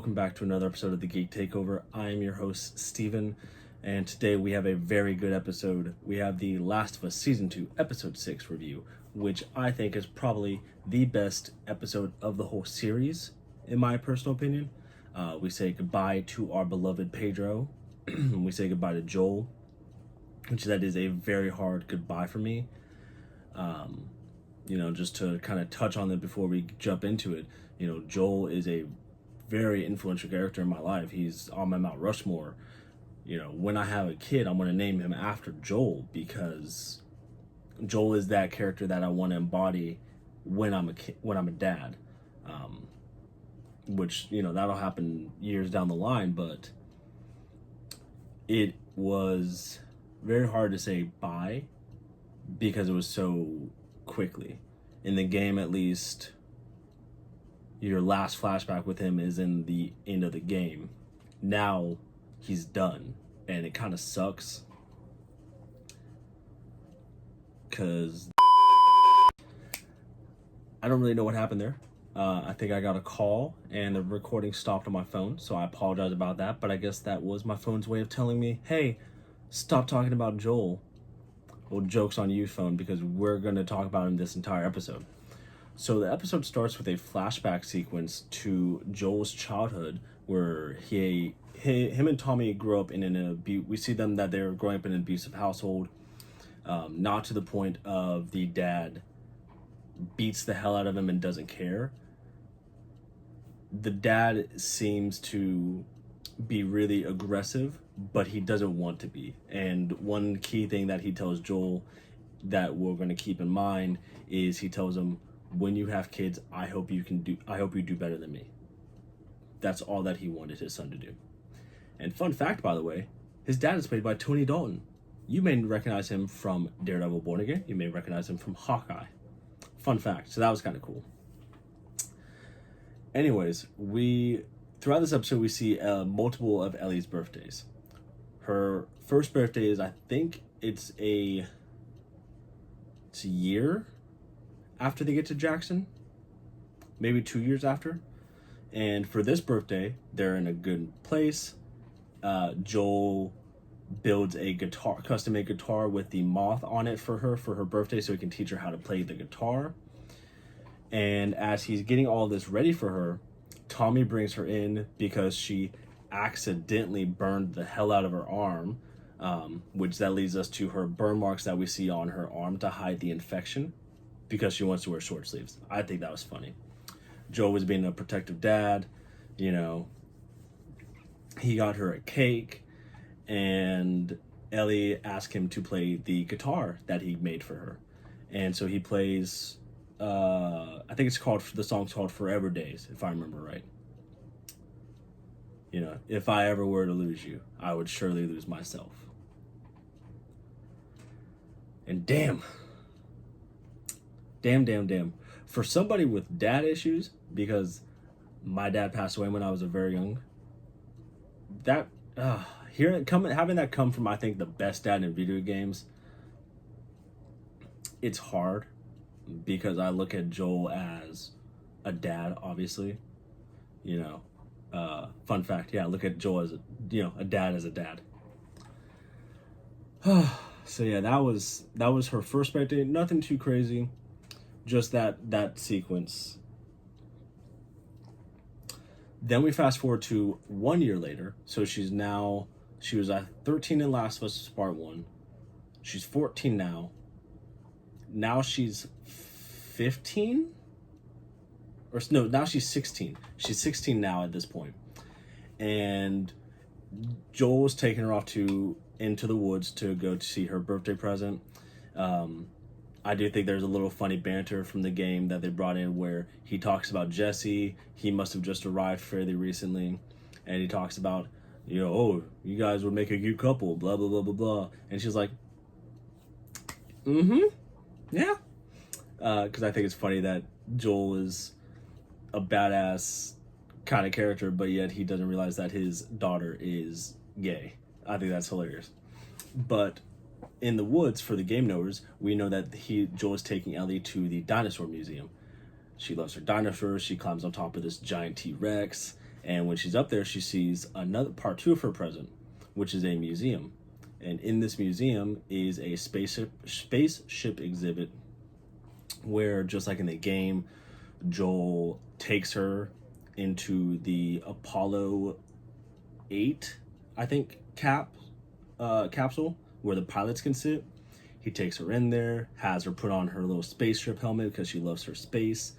welcome back to another episode of the Geek Takeover. I am your host, Steven, and today we have a very good episode. We have the Last of Us Season 2, Episode 6 review, which I think is probably the best episode of the whole series, in my personal opinion. We say goodbye to our beloved Pedro. We say goodbye to Joel, which that is a very hard goodbye for me. Just to kind of touch on it before we jump into it, Joel is a very influential character in my life. He's on my Mount Rushmore. When I have a kid, I'm going to name him after Joel, because Joel is that character that I want to embody when I'm a dad. Which, that'll happen years down the line, but it was very hard to say bye because it was so quickly. In the game, at least, your last flashback with him is in the end of the game. Now he's done, and it kind of sucks because I don't really know what happened there. I think I got a call and the recording stopped on my phone, so I apologize about that, but I guess that was my phone's way of telling me, hey, stop talking about Joel. Well, joke's on you, phone, because we're going to talk about him this entire episode. So the episode starts with a flashback sequence to Joel's childhood, where him and Tommy grew up in we see them that they're growing up in an abusive household, not to the point of the dad beats the hell out of him and doesn't care. The dad seems to be really aggressive, but he doesn't want to be. And one key thing that he tells Joel that we're going to keep in mind is he tells him, when you have kids, I hope you do better than me. That's all that he wanted his son to do. And fun fact, by the way, his dad is played by Tony Dalton. You may recognize him from Daredevil Born Again. You may recognize him from Hawkeye. Fun fact. So that was kind of cool. Anyways, throughout this episode, we see multiple of Ellie's birthdays. Her first birthday is, I think it's a year after they get to Jackson, maybe 2 years after. And for this birthday, they're in a good place. Joel builds a custom-made guitar with the moth on it for her birthday, so he can teach her how to play the guitar. And as he's getting all this ready for her, Tommy brings her in because she accidentally burned the hell out of her arm, which that leads us to her burn marks that we see on her arm to hide the infection, because she wants to wear short sleeves. I think that was funny. Joe was being a protective dad, He got her a cake, and Ellie asked him to play the guitar that he made for her. And so he plays, I think the song's called Forever Days, if I remember right. If I ever were to lose you, I would surely lose myself. And damn. For somebody with dad issues, because my dad passed away when I was very young, having that come from, I think, the best dad in video games, it's hard, because I look at Joel as a dad, obviously. Fun fact, look at Joel as a dad as a dad. So yeah, that was her first birthday. Nothing too crazy, just that sequence. Then we fast forward to 1 year later. So she was 13 in Last of Us Part 1. She's 14 now. Now she's 15? Now she's 16. She's 16 now at this point. And Joel's taking her off into the woods to go to see her birthday present. I do think there's a little funny banter from the game that they brought in where he talks about Jesse. He must have just arrived fairly recently. And he talks about, oh, you guys would make a cute couple, blah, blah, blah, blah, blah. And she's like, yeah. Because I think it's funny that Joel is a badass kind of character, but yet he doesn't realize that his daughter is gay. I think that's hilarious. But in the woods, for the game knowers, we know that Joel is taking Ellie to the dinosaur museum. She loves her dinosaurs. She climbs on top of this giant T-Rex, And when she's up there, she sees another part two of her present, which is a museum. And in this museum is a spaceship exhibit where, just like in the game, Joel takes her into the Apollo 8, I think, capsule where the pilots can sit. He takes her in there, has her put on her little spaceship helmet because she loves her space,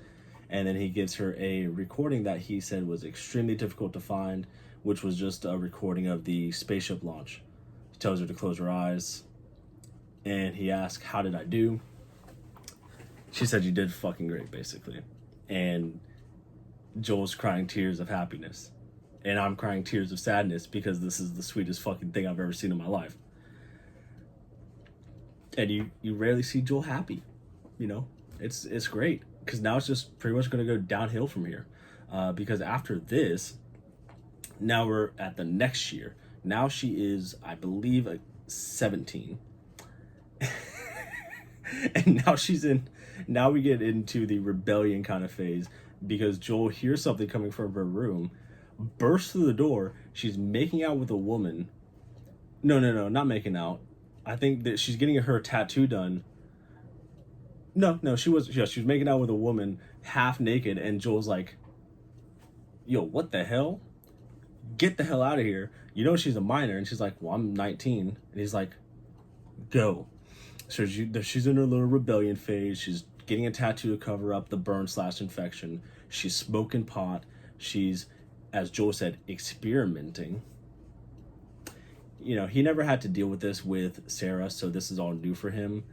and then he gives her a recording that he said was extremely difficult to find, which was just a recording of the spaceship launch. He tells her to close her eyes, and he asks, "How did I do?" She said, "You did fucking great," basically. And Joel's crying tears of happiness. And I'm crying tears of sadness because this is the sweetest fucking thing I've ever seen in my life. And you rarely see Joel happy. You know? It's great. Because now it's just pretty much going to go downhill from here. Because after this, now we're at the next year. Now she is, I believe, 17. And now we get into the rebellion kind of phase, because Joel hears something coming from her room, bursts through the door. She's making out with a woman. No, not making out. I think that she's getting her tattoo done. No, she was making out with a woman half naked, and Joel's like, "Yo, what the hell? Get the hell out of here." You know she's a minor, and she's like, "Well, I'm 19." And he's like, "Go." So she's in her little rebellion phase. She's getting a tattoo to cover up the burn/infection. She's smoking pot. She's, as Joel said, experimenting. You know, he never had to deal with this with Sarah, so this is all new for him.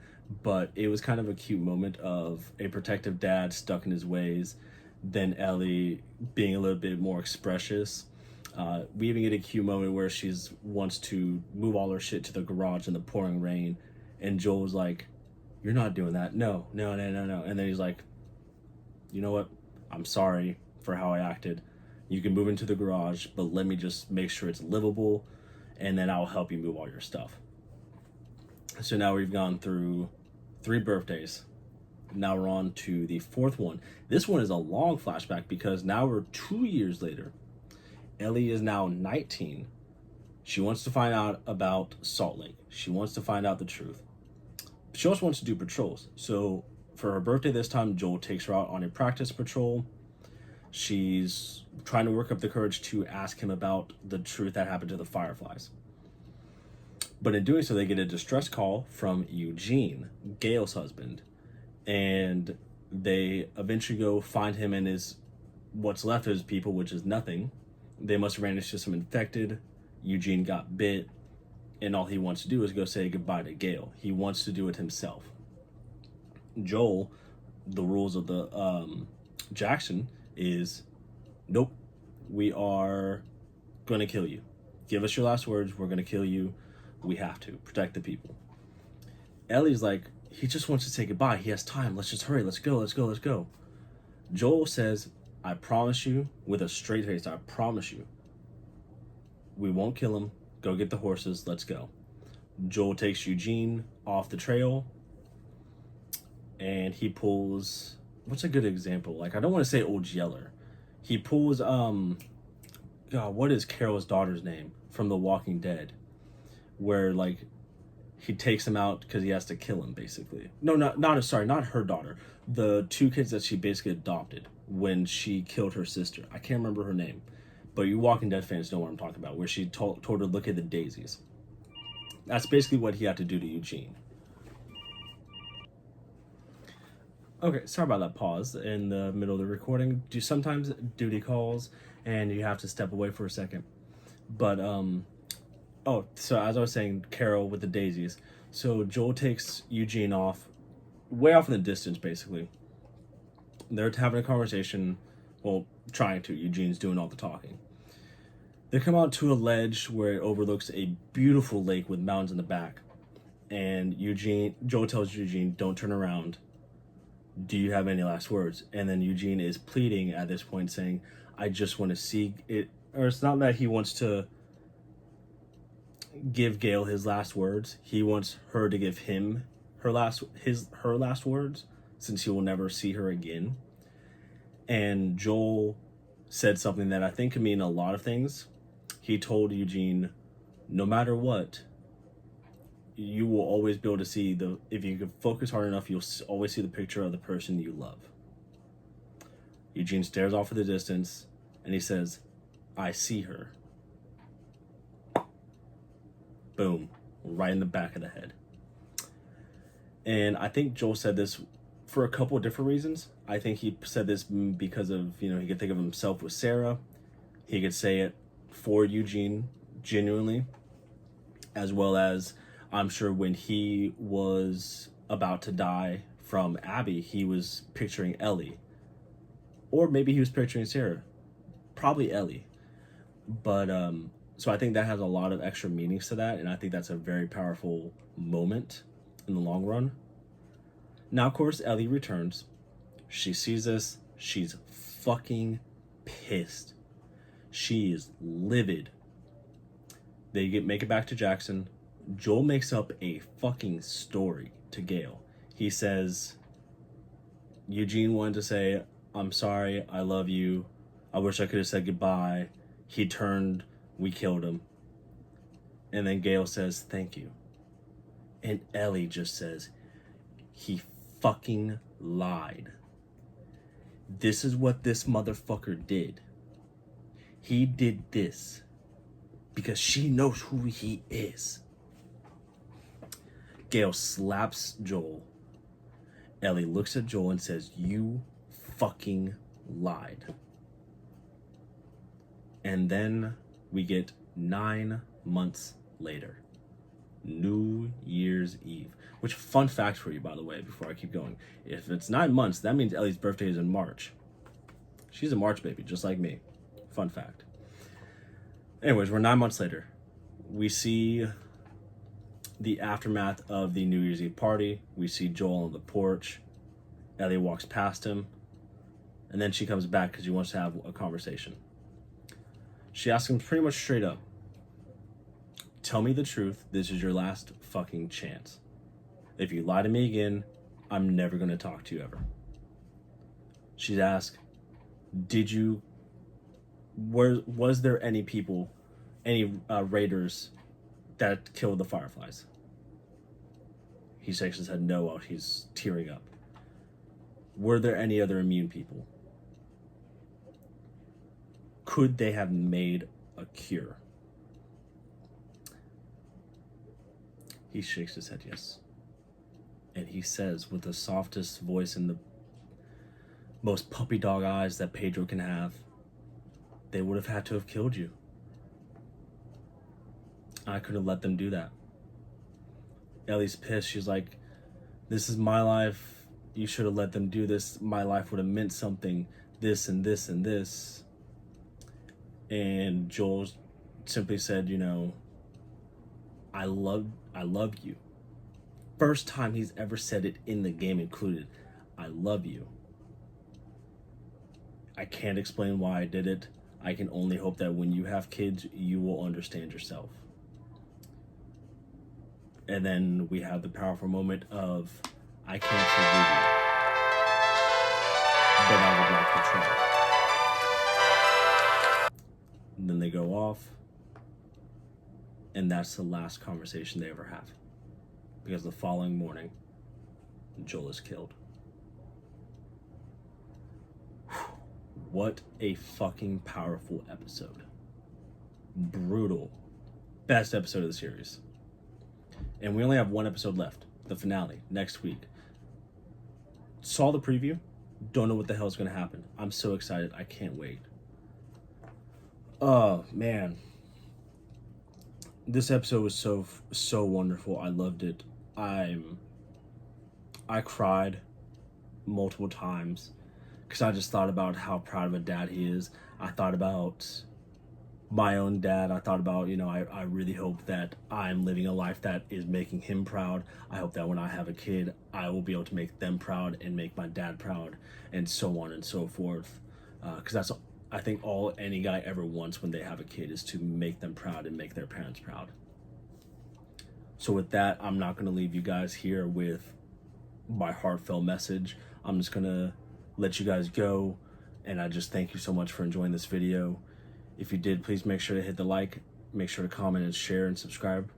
But it was kind of a cute moment of a protective dad stuck in his ways, then Ellie being a little bit more expressive. We even get a cute moment where she's wants to move all her shit to the garage in the pouring rain, and Joel's like, "You're not doing that. No. And then he's like, "You know what? I'm sorry for how I acted. You can move into the garage, but let me just make sure it's livable, and then I'll help you move all your stuff." So now we've gone through 3 birthdays. Now we're on to the 4th one. This one is a long flashback because now we're 2 years later. Ellie is now 19. She wants to find out about Salt Lake. She wants to find out the truth. She also wants to do patrols. So for her birthday this time, Joel takes her out on a practice patrol. She's trying to work up the courage to ask him about the truth that happened to the Fireflies. But in doing so, they get a distress call from Eugene, Gail's husband. And they eventually go find him and what's left of his people, which is nothing. They must have ran into some infected. Eugene got bit. And all he wants to do is go say goodbye to Gail. He wants to do it himself. Joel, the rules of the Jackson is, nope, we are going to kill you. Give us your last words. We're going to kill you. We have to protect the people. Ellie's like, he just wants to say goodbye. He has time. Let's just hurry. Let's go. Joel says, "I promise you," with a straight face, "I promise you, we won't kill him. Go get the horses. Let's go." Joel takes Eugene off the trail, and he pulls, what's a good example? Like, I don't want to say Old Yeller. He pulls, God, what is Carol's daughter's name from The Walking Dead? Where, like, he takes him out because he has to kill him, basically. No, not her daughter. The 2 kids that she basically adopted when she killed her sister. I can't remember her name. But you Walking Dead fans know what I'm talking about, where she told her, "Look at the daisies." That's basically what he had to do to Eugene. Okay, sorry about that pause in the middle of the recording. Sometimes duty calls and you have to step away for a second. But, so as I was saying, Carol with the daisies. So Joel takes Eugene off, way off in the distance, basically. They're having a conversation, well, trying to. Eugene's doing all the talking. They come out to a ledge where it overlooks a beautiful lake with mountains in the back. And Joel tells Eugene, "Don't turn around. Do you have any last words?" And then Eugene is pleading at this point, saying, "I just want to see it." Or it's not that he wants to give Gail his last words. He wants her to give him her last words, since he will never see her again. And Joel said something that I think could mean a lot of things. He told Eugene, no matter what, you will always be able to see if you can focus hard enough, you'll always see the picture of the person you love. Eugene stares off in the distance and he says, I see her. Boom, right in the back of the head. And I think Joel said this for a couple of different reasons. I think he said this because of, he could think of himself with Sarah. He could say it for Eugene genuinely, as well as I'm sure when he was about to die from Abby, he was picturing Ellie. Or maybe he was picturing Sarah. Probably Ellie. But, so I think that has a lot of extra meanings to that, and I think that's a very powerful moment in the long run. Now, of course, Ellie returns. She sees this. She's fucking pissed. She is livid. They make it back to Jackson. Joel makes up a fucking story to Gale. He says, Eugene wanted to say, I'm sorry, I love you. I wish I could have said goodbye. He turned, we killed him. And then Gale says, thank you. And Ellie just says, he fucking lied. This is what this motherfucker did. He did this because she knows who he is. Gale slaps Joel. Ellie looks at Joel and says, you fucking lied. And then we get 9 months later. New Year's Eve. Which, fun fact for you, by the way, before I keep going. If it's 9 months, that means Ellie's birthday is in March. She's a March baby, just like me. Fun fact. Anyways, we're 9 months later. We see the aftermath of the New Year's Eve party. We see Joel on the porch. Ellie walks past him. And then she comes back because she wants to have a conversation. She asks him pretty much straight up, tell me the truth. This is your last fucking chance. If you lie to me again, I'm never going to talk to you ever. She's asked, was there any people, any raiders that killed the Fireflies? He shakes his head no while he's tearing up. Were there any other immune people? Could they have made a cure? He shakes his head yes. And he says with the softest voice and the most puppy dog eyes that Pedro can have, they would have had to have killed you. I could have let them do that. Ellie's pissed. She's like, this is my life. You should have let them do this. My life would have meant something. This and this and this. And Joel simply said, I love you. First time he's ever said it in the game included. I love you. I can't explain why I did it. I can only hope that when you have kids, you will understand yourself. And then we have the powerful moment of, I can't forgive you, but I would like to try. And then they go off, and that's the last conversation they ever have. Because the following morning, Joel is killed. What a fucking powerful episode. Brutal. Best episode of the series. And we only have one episode left. The finale, next week. Saw the preview. Don't know what the hell is going to happen. I'm so excited. I can't wait. Oh, man. This episode was so wonderful. I loved it. I cried multiple times because I just thought about how proud of a dad he is. I thought about my own dad. I thought about, I really hope that I'm living a life that is making him proud. I hope that when I have a kid, I will be able to make them proud and make my dad proud, and so on and so forth. Because that's, I think, all any guy ever wants when they have a kid, is to make them proud and make their parents proud. So with that, I'm not going to leave you guys here with my heartfelt message. I'm just going to let you guys go. And I just thank you so much for enjoying this video. If you did, please make sure to hit the like, make sure to comment and share and subscribe.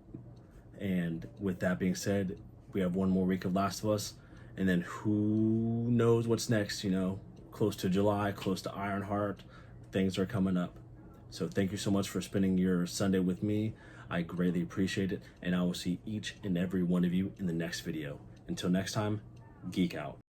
And with that being said, we have one more week of Last of Us, and then who knows what's next, you know, close to July, close to Ironheart, things are coming up. So thank you so much for spending your Sunday with me. I greatly appreciate it, and I will see each and every one of you in the next video. Until next time, geek out.